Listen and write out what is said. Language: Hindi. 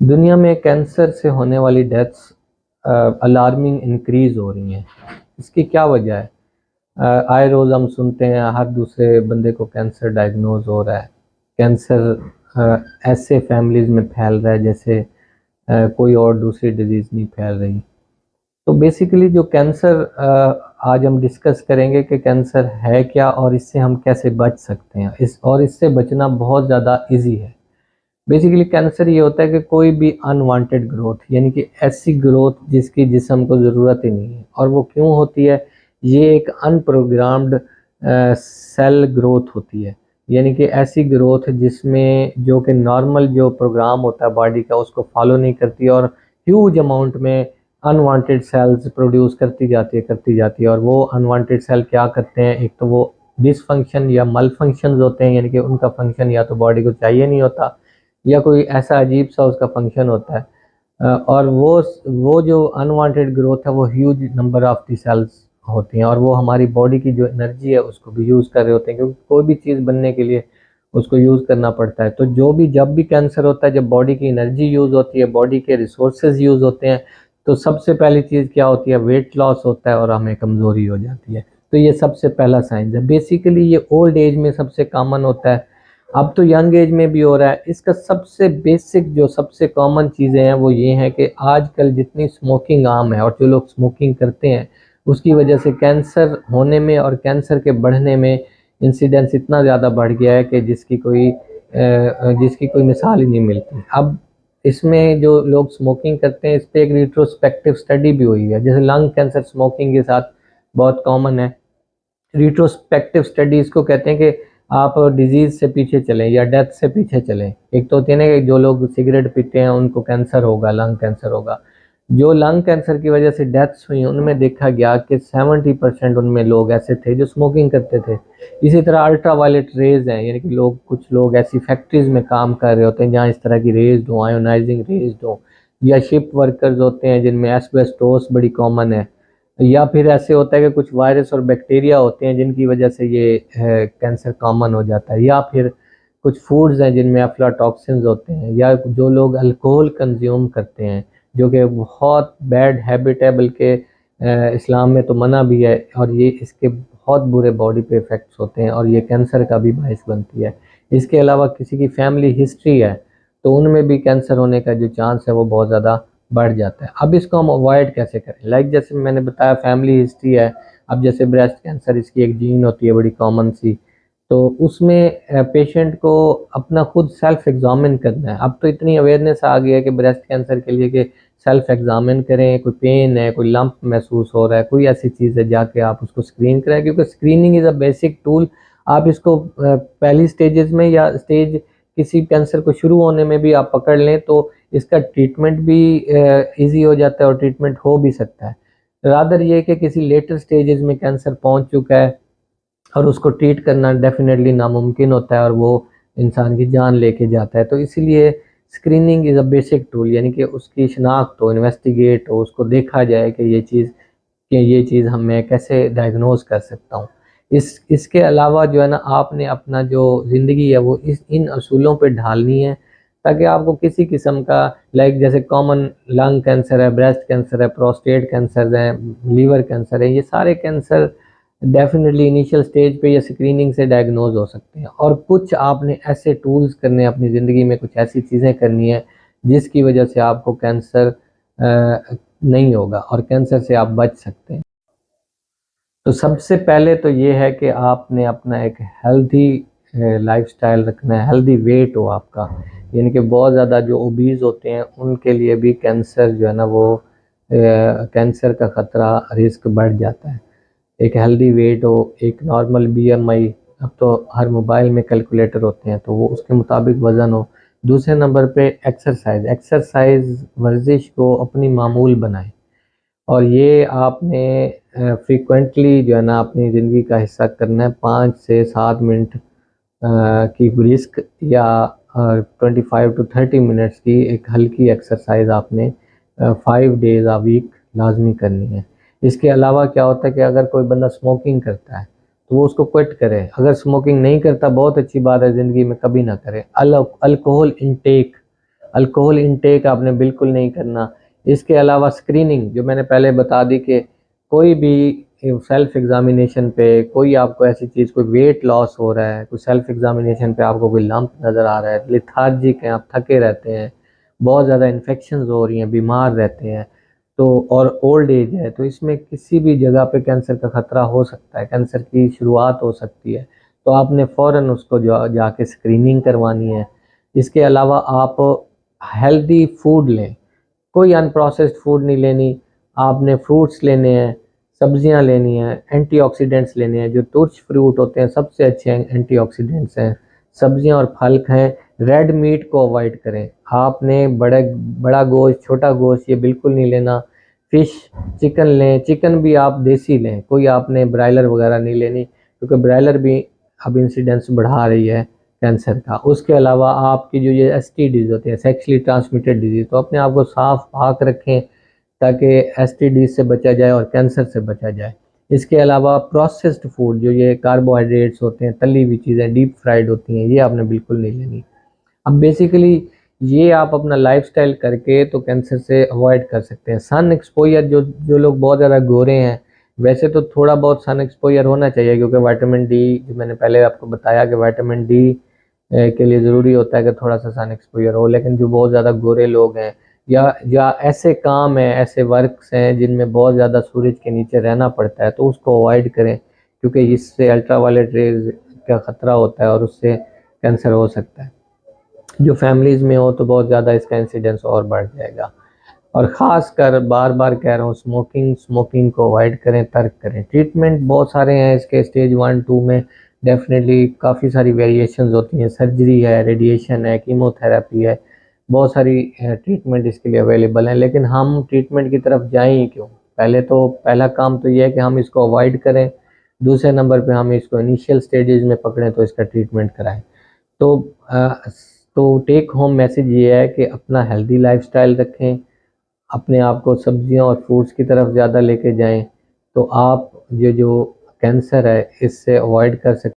दुनिया में कैंसर से होने वाली डेथ्स अलार्मिंग इंक्रीज हो रही हैं। इसकी क्या वजह है? आए रोज़ हम सुनते हैं हर दूसरे बंदे को कैंसर डायग्नोज हो रहा है। कैंसर ऐसे फैमिलीज में फैल रहा है जैसे कोई और दूसरी डिजीज़ नहीं फैल रही। तो बेसिकली जो कैंसर आज हम डिस्कस करेंगे कि कैंसर है क्या और इससे हम कैसे बच सकते हैं। इससे बचना बहुत ज़्यादा इजी है। बेसिकली कैंसर ये होता है कि कोई भी अनवांटेड ग्रोथ, यानी कि ऐसी ग्रोथ जिसकी जिस्म को ज़रूरत ही नहीं है। और वो क्यों होती है? ये एक अनप्रोग्राम्ड सेल ग्रोथ होती है, यानी कि ऐसी ग्रोथ जिसमें जो कि नॉर्मल जो प्रोग्राम होता है बॉडी का उसको फॉलो नहीं करती और ह्यूज अमाउंट में अनवांटेड सेल्स प्रोड्यूस करती जाती है। और वो अनवांटेड सेल क्या करते हैं? एक तो वो डिसफंक्शन या मल फंक्शन होते हैं, यानी कि उनका फंक्शन या तो बॉडी को चाहिए नहीं होता या कोई ऐसा अजीब सा उसका फंक्शन होता है। और वो जो अनवांटेड ग्रोथ है वो huge number of the cells होती हैं और वो हमारी बॉडी की जो एनर्जी है उसको भी यूज़ कर रहे होते हैं, क्योंकि कोई भी चीज़ बनने के लिए उसको यूज़ करना पड़ता है। तो जब भी कैंसर होता है, जब बॉडी की एनर्जी यूज़ होती है, बॉडी के रिसोर्सेज यूज़ होते हैं, तो सबसे पहली चीज़ क्या होती है? वेट लॉस होता है और हमें कमज़ोरी हो जाती है। तो ये सबसे पहला साइन है। बेसिकली ये ओल्ड एज में सबसे कॉमन होता है, अब तो यंग एज में भी हो रहा है। इसका सबसे बेसिक जो सबसे कॉमन चीज़ें हैं वो ये हैं कि आजकल जितनी स्मोकिंग आम है और जो लोग स्मोकिंग करते हैं उसकी वजह से कैंसर होने में और कैंसर के बढ़ने में इंसिडेंस इतना ज़्यादा बढ़ गया है कि जिसकी कोई मिसाल ही नहीं मिलती। अब इसमें जो लोग स्मोकिंग करते हैं इस पर एक रिट्रोस्पेक्टिव स्टडी भी हुई है। जैसे लंग कैंसर स्मोकिंग के साथ बहुत कॉमन है। रिट्रोस्पेक्टिव स्टडी इसको कहते हैं कि आप डिजीज से पीछे चलें या डेथ से पीछे चलें। एक तो होती है ना कि जो लोग सिगरेट पीते हैं उनको कैंसर होगा, लंग कैंसर होगा। जो लंग कैंसर की वजह से डेथ्स हुई उनमें देखा गया कि 70% उनमें लोग ऐसे थे जो स्मोकिंग करते थे। इसी तरह अल्ट्रा वायलेट रेज हैं, यानी कि कुछ लोग ऐसी फैक्ट्रीज में काम कर रहे होते हैं जहाँ इस तरह की रेज हो, आयोनाइजिंग रेज हो, या शिप वर्कर्स होते हैं जिनमें एस्बेस्टोस बड़ी कॉमन है, या फिर ऐसे होता है कि कुछ वायरस और बैक्टीरिया होते हैं जिनकी वजह से ये कैंसर कॉमन हो जाता है, या फिर कुछ फूड्स हैं जिनमें अफ्लाटॉक्सिन्स होते हैं, या जो लोग अल्कोहल कंज्यूम करते हैं जो कि बहुत बैड हैबिट है, बल्कि इस्लाम में तो मना भी है। और ये इसके बहुत बुरे बॉडी पे इफ़ेक्ट्स होते हैं और ये कैंसर का भी बायस बनती है। इसके अलावा किसी की फैमिली हिस्ट्री है तो उनमें भी कैंसर होने का जो चांस है वो बहुत ज़्यादा बढ़ जाता है। अब इसको हम अवॉइड कैसे करें? जैसे मैंने बताया फैमिली हिस्ट्री है। अब जैसे ब्रेस्ट कैंसर, इसकी एक जीन होती है बड़ी कॉमन सी, तो उसमें पेशेंट को अपना खुद सेल्फ एग्जामिन करना है। अब तो इतनी अवेयरनेस आ गई है कि ब्रेस्ट कैंसर के लिए कि सेल्फ एग्जामिन करें, कोई पेन है, कोई लंप महसूस हो रहा है, कोई ऐसी चीज़ है, जाके आप उसको स्क्रीन करें, क्योंकि screening is a basic tool. आप इसको पहली स्टेजेस में या स्टेज किसी कैंसर को शुरू होने में भी आप पकड़ लें तो इसका ट्रीटमेंट भी इजी हो जाता है और ट्रीटमेंट हो भी सकता है। रादर ये कि किसी लेटर स्टेजेस में कैंसर पहुंच चुका है और उसको ट्रीट करना डेफिनेटली नामुमकिन होता है और वो इंसान की जान लेके जाता है। तो इसीलिए screening is a basic tool, यानी कि उसकी शनाख्त हो, इन्वेस्टिगेट हो, उसको देखा जाए कि ये चीज़ हम मैं कैसे डायग्नोज कर सकता हूँ। इसके अलावा जो है ना, आपने अपना जो ज़िंदगी है वो इन असूलों पे ढालनी है, ताकि आपको किसी किस्म का जैसे कॉमन लंग कैंसर है, ब्रेस्ट कैंसर है, प्रोस्टेट कैंसर है, लीवर कैंसर है, ये सारे कैंसर डेफिनेटली इनिशियल स्टेज पे या स्क्रीनिंग से डायग्नोज हो सकते हैं। और कुछ आपने ऐसे टूल्स करने हैं अपनी ज़िंदगी में, कुछ ऐसी चीज़ें करनी है जिसकी वजह से आपको कैंसर नहीं होगा और कैंसर से आप बच सकते हैं। तो सबसे पहले तो ये है कि आपने अपना एक हेल्दी लाइफस्टाइल रखना है, हेल्दी वेट हो आपका। यानी कि बहुत ज़्यादा जो ओबीज होते हैं उनके लिए भी कैंसर जो है ना वो कैंसर का ख़तरा, रिस्क बढ़ जाता है। एक हेल्दी वेट हो, एक नॉर्मल बीएमआई, अब तो हर मोबाइल में कैलकुलेटर होते हैं तो वो उसके मुताबिक वज़न हो। दूसरे नंबर पे एक्सरसाइज वर्जिश को अपनी मामूल बनाएं और ये आपने फ्रीक्वेंटली जो है ना अपनी ज़िंदगी का हिस्सा करना है। 5 से 7 मिनट की ब्रिस्क या 25 to 30 मिनट्स की एक हल्की एक्सरसाइज आपने 5 डेज आ वीक लाजमी करनी है। इसके अलावा क्या होता है कि अगर कोई बंदा स्मोकिंग करता है तो वो उसको क्विट करे। अगर स्मोकिंग नहीं करता, बहुत अच्छी बात है, ज़िंदगी में कभी ना करे। अल्कोहल इनटेक अल्कोहल इंटेक आपने बिल्कुल नहीं करना। इसके अलावा स्क्रीनिंग जो मैंने पहले बता दी कि कोई भी सेल्फ एग्जामिनेशन पे कोई आपको ऐसी चीज़, कोई वेट लॉस हो रहा है, कोई सेल्फ एग्जामिनेशन पे आपको कोई लंप नज़र आ रहा है, लिथार्जिक हैं, आप थके रहते हैं, बहुत ज़्यादा इन्फेक्शंस हो रही हैं, बीमार रहते हैं, तो और ओल्ड एज है, तो इसमें किसी भी जगह पे कैंसर का खतरा हो सकता है, कैंसर की शुरुआत हो सकती है। तो आपने फ़ौरन उसको जाके स्क्रीनिंग करवानी है। इसके अलावा आप हेल्दी फूड लें, कोई अनप्रोसेस्ड फूड नहीं लेनी, आपने फ्रूट्स लेने हैं, सब्जियां लेनी हैं, एंटीऑक्सीडेंट्स लेने हैं। जो तुर्च फ्रूट होते हैं सबसे अच्छे एंटीऑक्सीडेंट्स हैं, सब्जियां और फल खाएं। रेड मीट को अवॉइड करें, आपने बड़ा गोश्त, छोटा गोश्त ये बिल्कुल नहीं लेना। फिश, चिकन लें, चिकन भी आप देसी लें, कोई आपने ब्रायलर वगैरह नहीं लेनी, क्योंकि ब्रायलर भी अब इंसिडेंस बढ़ा रही है कैंसर का। उसके अलावा आपकी जो ये एसटीडीज होते हैं, सेक्सुअली ट्रांसमिटेड डिजीज, तो अपने आप को साफ पाक रखें ताकि एसटीडी से बचा जाए और कैंसर से बचा जाए। इसके अलावा प्रोसेस्ड फूड, जो ये कार्बोहाइड्रेट्स होते हैं, तली हुई चीज़ें, डीप फ्राइड होती हैं, ये आपने बिल्कुल नहीं लेनी। अब बेसिकली ये आप अपना लाइफस्टाइल करके तो कैंसर से अवॉइड कर सकते हैं। सन एक्सपोजर, जो जो लोग बहुत ज़्यादा गोरे हैं, वैसे तो थोड़ा बहुत सन एक्सपोजर होना चाहिए, क्योंकि विटामिन डी, जो मैंने पहले आपको बताया कि विटामिन डी के लिए ज़रूरी होता है कि थोड़ा सा सन एक्सपोजर हो। लेकिन जो बहुत ज़्यादा गोरे लोग हैं, या ऐसे काम हैं, ऐसे वर्क्स हैं जिनमें बहुत ज़्यादा सूरज के नीचे रहना पड़ता है, तो उसको अवॉइड करें, क्योंकि इससे अल्ट्रावायलेट रेज का ख़तरा होता है और उससे कैंसर हो सकता है। जो फैमिलीज़ में हो तो बहुत ज़्यादा इसका इंसिडेंस और बढ़ जाएगा। और ख़ास कर बार बार कह रहा हूँ, स्मोकिंग को अवॉइड करें, तर्क करें। ट्रीटमेंट बहुत सारे हैं इसके, स्टेज 1 2 में डेफिनेटली काफ़ी सारी वेरिएशंस होती हैं, सर्जरी है, रेडिएशन है, कीमोथेरेपी है, बहुत सारी ट्रीटमेंट इसके लिए अवेलेबल हैं। लेकिन हम ट्रीटमेंट की तरफ जाएं ही क्यों? पहला काम तो ये है कि हम इसको अवॉइड करें, दूसरे नंबर पे हम इसको इनिशियल स्टेजेस में पकड़ें तो इसका ट्रीटमेंट कराएं। तो टेक होम मैसेज ये है कि अपना हेल्दी लाइफस्टाइल रखें, अपने आप को सब्जियां और फ्रूट्स की तरफ ज़्यादा लेके जाएं, तो आप जो कैंसर है इससे अवॉइड कर सकते हैं।